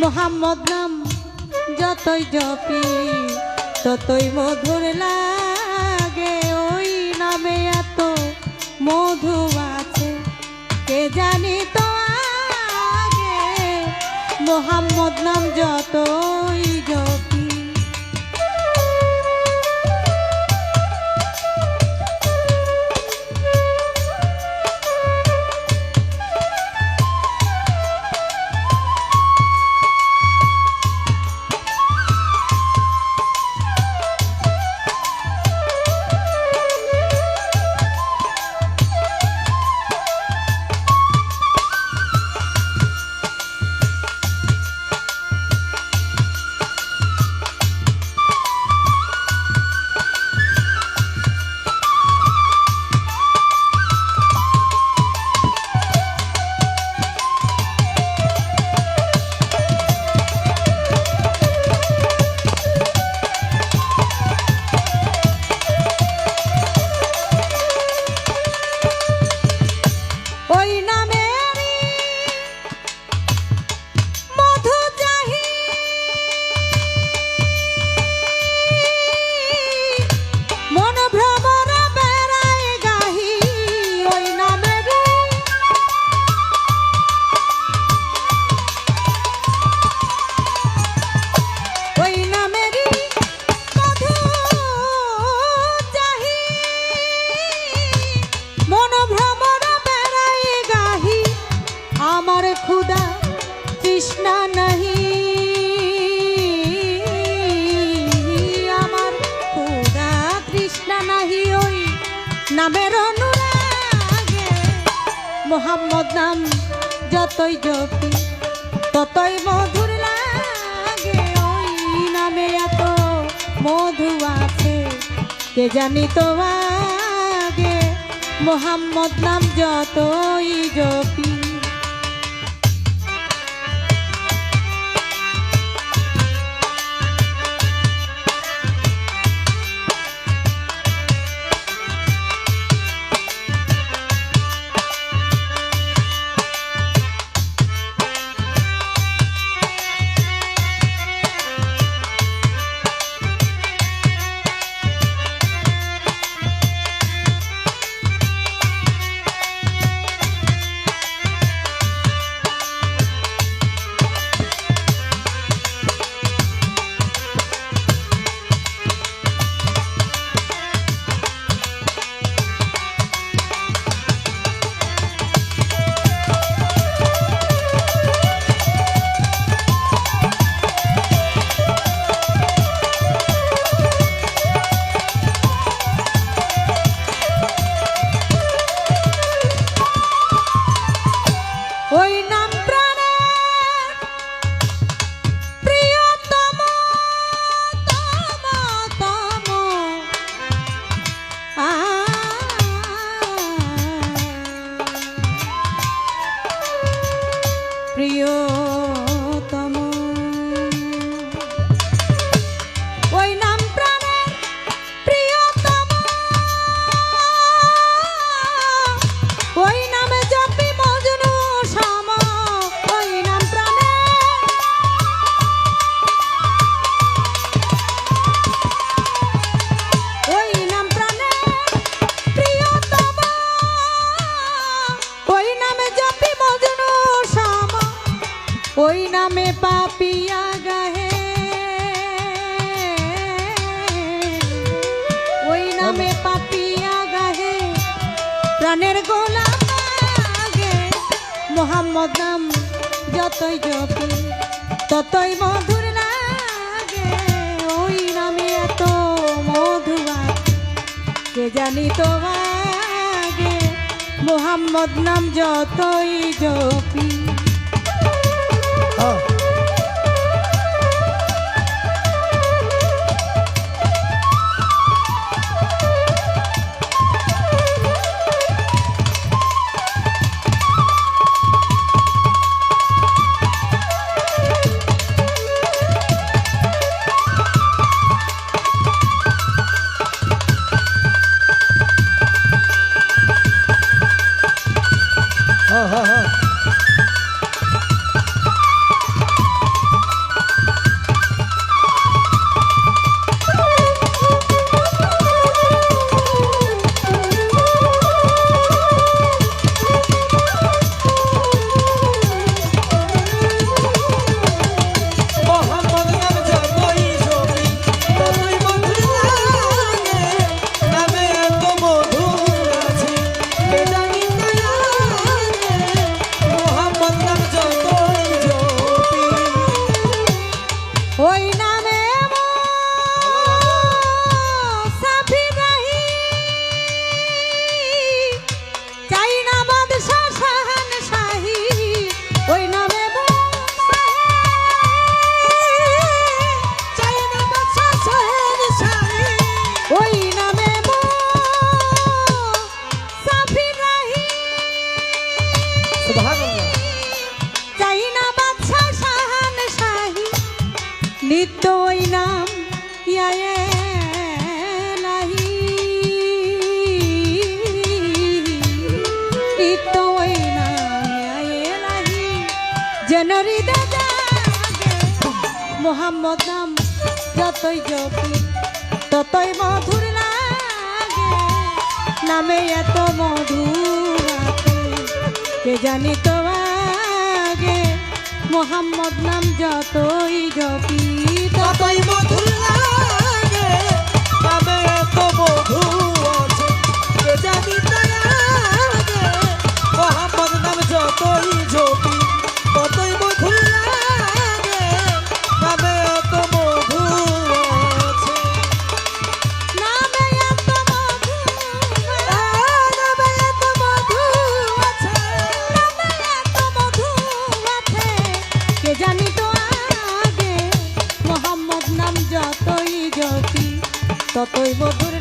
মোহাম্মদ নাম যতই জপি ততই মধুর লাগে। ওই নামে এত মধু আছে কে জানি তো আগে। মোহাম্মদ নাম যতই জপি खुदा तृष्णा नहीं आमार खुदा तृष्णा नहीं ओई नामेर अनुरागे। मोहम्मद नाम যতই জপি ততই মধুর লাগে। ওই নামে এত মধু আছে কে জানি তো আগে। মোহাম্মদ নাম যতই জপি প্রিয়তম ওই নাম প্রাণের প্রিয়তম ওই নামে জপি মজনু সম ওই নাম প্রাণের ওই নাম প্রাণের প্রিয়তম ওই নামে জপি মজনু সম ওই নামে পাপিয়া গাহে ওই নামে পাপিয়া গাহে প্রাণের গোলাম লাগে। মোহাম্মদ নাম যতই জপি ততই মধুর লাগে। ওই নামে এত মধু কে জানি তো আগে। মোহাম্মদ নাম যতই জপি নিত্য ওই নাম ইয়ায়ে লাহি, নিত্য ওই নাম ইয়ায়ে লাহি, যেন হৃদয় জাগে মোহাম্মদ নাম যতই জপি ততই মধুর লাগে, নামে এত মধু আছে কে জানি তো আগে, মোহাম্মদ নাম যতই জপি ততই মধুর লাগে, নামে এত মধু আছে কে জানি তো আগে, মোহাম্মদ নাম যতই জপি ততই মধুর লাগে, নামে এত মধু আছে। নামে এত মধু, নামে এত মধু আছে, নামে এত মধু আছে কে জানি তো আগে, মোহাম্মদ নাম যতই জপি ততই মধুর